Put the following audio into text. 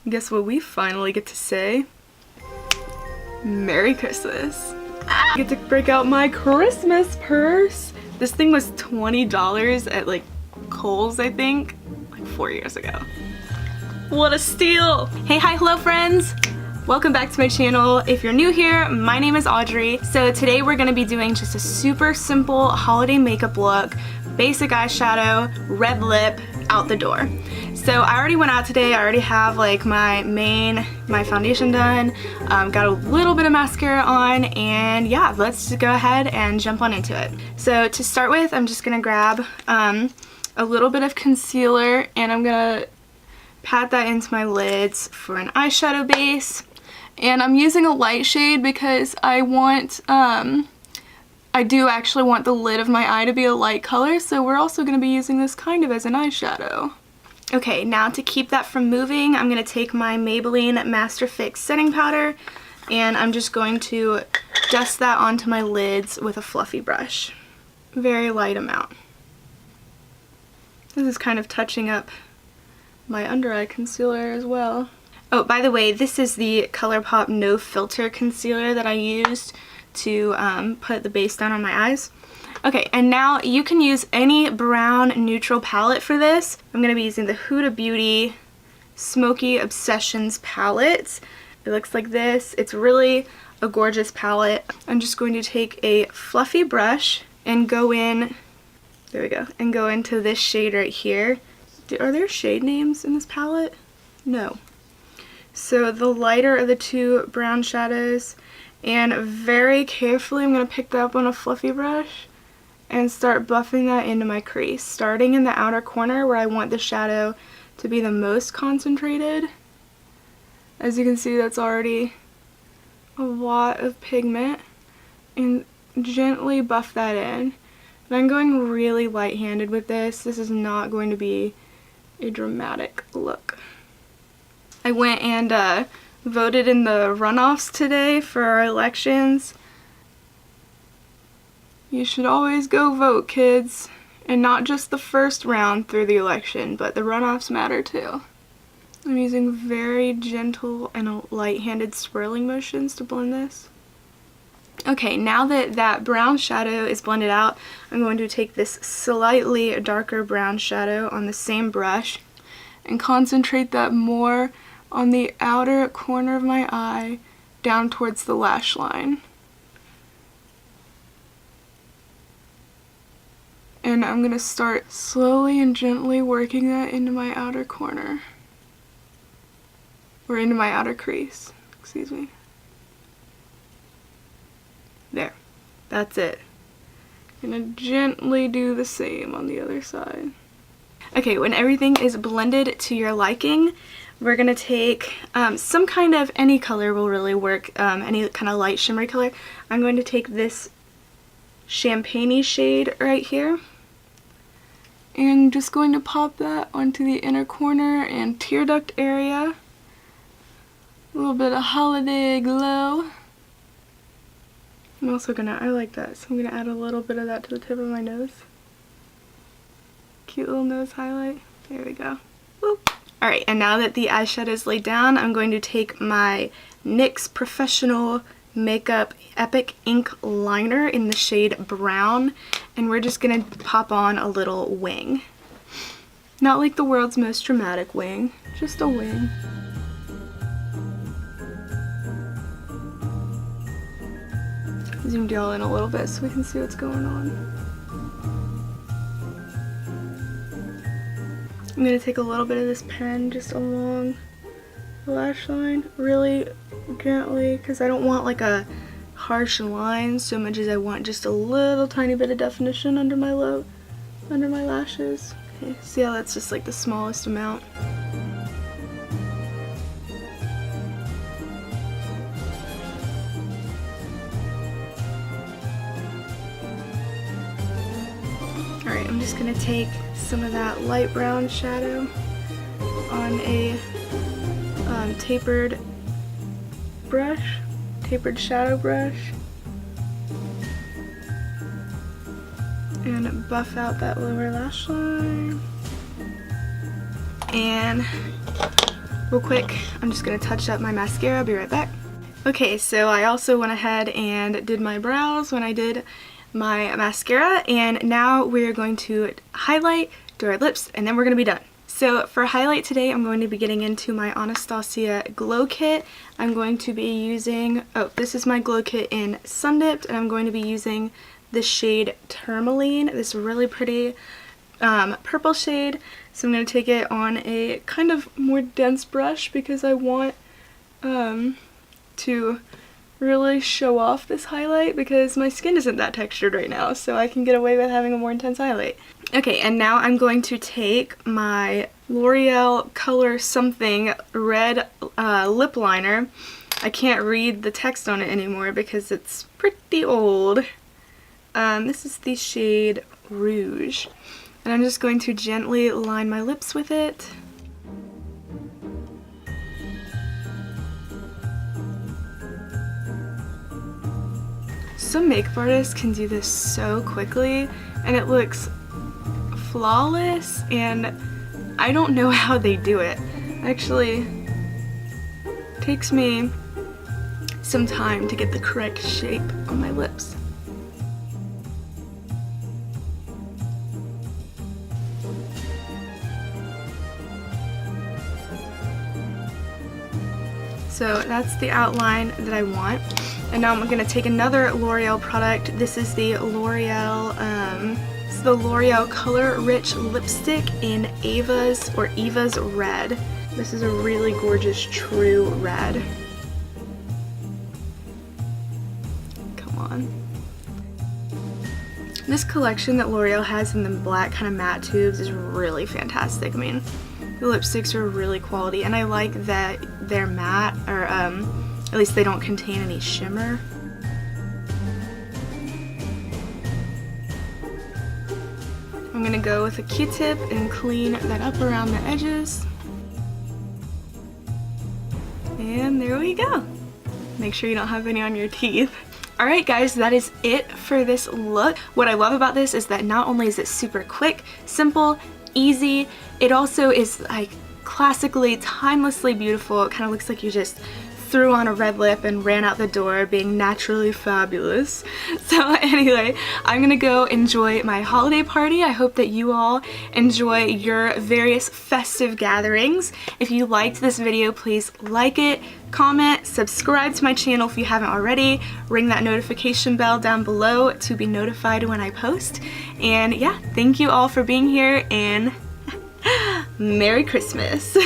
guess what we finally get to say? Merry Christmas. I get to break out my Christmas purse. This thing was $20 at like Kohl's, I think, like 4 years ago. What a steal! Hey, hi, hello friends! Welcome back to my channel. If you're new here, my name is Audrey. So today we're gonna be doing just a super simple holiday makeup look, basic eyeshadow, red lip, out the door. So I already went out today. I already have like my foundation done, got a little bit of mascara on, and yeah, let's go ahead and jump on into it. So to start with, I'm just gonna grab a little bit of concealer, and I'm gonna pat that into my lids for an eyeshadow base. And I'm using a light shade because I do actually want the lid of my eye to be a light color, so we're also going to be using this kind of as an eyeshadow. Okay, now to keep that from moving, I'm going to take my Maybelline Master Fix setting powder, and I'm just going to dust that onto my lids with a fluffy brush. Very light amount. This is kind of touching up my under eye concealer as well. Oh, by the way, this is the Colourpop No Filter Concealer that I used to put the base down on my eyes. Okay, and now you can use any brown neutral palette for this. I'm going to be using the Huda Beauty Smokey Obsessions palette. It looks like this. It's really a gorgeous palette. I'm just going to take a fluffy brush and go in, there we go, and go into this shade right here. Are there shade names in this palette? No. So the lighter of the two brown shadows, and very carefully I'm going to pick that up on a fluffy brush and start buffing that into my crease, starting in the outer corner where I want the shadow to be the most concentrated. As you can see, that's already a lot of pigment, and gently buff that in. And I'm going really light-handed with this. This is not going to be a dramatic look. I went and voted in the runoffs today for our elections. You should always go vote, kids. And not just the first round through the election, but the runoffs matter too. I'm using very gentle and light-handed swirling motions to blend this. Okay, now that that brown shadow is blended out, I'm going to take this slightly darker brown shadow on the same brush and concentrate that more on the outer corner of my eye down towards the lash line. And I'm going to start slowly and gently working that into my outer corner. Or into my outer crease, excuse me. There, that's it. I'm going to gently do the same on the other side. Okay, when everything is blended to your liking, we're going to take some kind of, any color will really work, any kind of light shimmery color. I'm going to take this champagne-y shade right here, and just going to pop that onto the inner corner and tear duct area. A little bit of holiday glow. I'm also gonna, I like that, so I'm gonna add a little bit of that to the tip of my nose. Cute little nose highlight. There we go. Whoop. Alright, and now that the eyeshadow is laid down, I'm going to take my NYX Professional Makeup Epic Ink Liner in the shade Brown, and we're just going to pop on a little wing. Not like the world's most dramatic wing, just a wing. Zoomed y'all in a little bit so we can see what's going on. I'm going to take a little bit of this pen just along the lash line, really gently, because I don't want like a harsh line so much as I want just a little tiny bit of definition under my lashes. Okay, see how that's just like the smallest amount. Alright, I'm just going to take some of that light brown shadow on a tapered shadow brush, and buff out that lower lash line, and real quick. I'm just gonna touch up my mascara. I'll be right back. Okay, so I also went ahead and did my brows when I did my mascara, and now we're going to highlight, do our lips, and then we're gonna be done. So for highlight today, I'm going to be getting into my Anastasia Glow Kit. I'm going to be using, oh, this is my Glow Kit in Sundipped, and I'm going to be using the shade Tourmaline, this really pretty purple shade. So I'm going to take it on a kind of more dense brush because I want to really show off this highlight because my skin isn't that textured right now, so I can get away with having a more intense highlight. Okay, and now I'm going to take my L'Oreal Color Something red lip liner. I can't read the text on it anymore because it's pretty old. This is the shade Rouge. And I'm just going to gently line my lips with it. Some makeup artists can do this so quickly and it looks flawless, and I don't know how they do it. Actually, it takes me some time to get the correct shape on my lips. So that's the outline that I want. And now I'm going to take another L'Oreal product. This is the L'Oreal Color Rich Lipstick in Eva's Red. This is a really gorgeous true red. Come on. This collection that L'Oreal has in the black kind of matte tubes is really fantastic. I mean, the lipsticks are really quality, and I like that they're matte, or at least they don't contain any shimmer. I'm gonna go with a Q-tip and clean that up around the edges. And there we go. Make sure you don't have any on your teeth. Alright guys, that is it for this look. What I love about this is that not only is it super quick, simple, easy, it also is like classically, timelessly beautiful. It kind of looks like you just threw on a red lip and ran out the door being naturally fabulous. So anyway, I'm gonna go enjoy my holiday party. I hope that you all enjoy your various festive gatherings. If you liked this video, please like it, comment, subscribe to my channel if you haven't already, ring that notification bell down below to be notified when I post. And yeah, thank you all for being here, and Merry Christmas!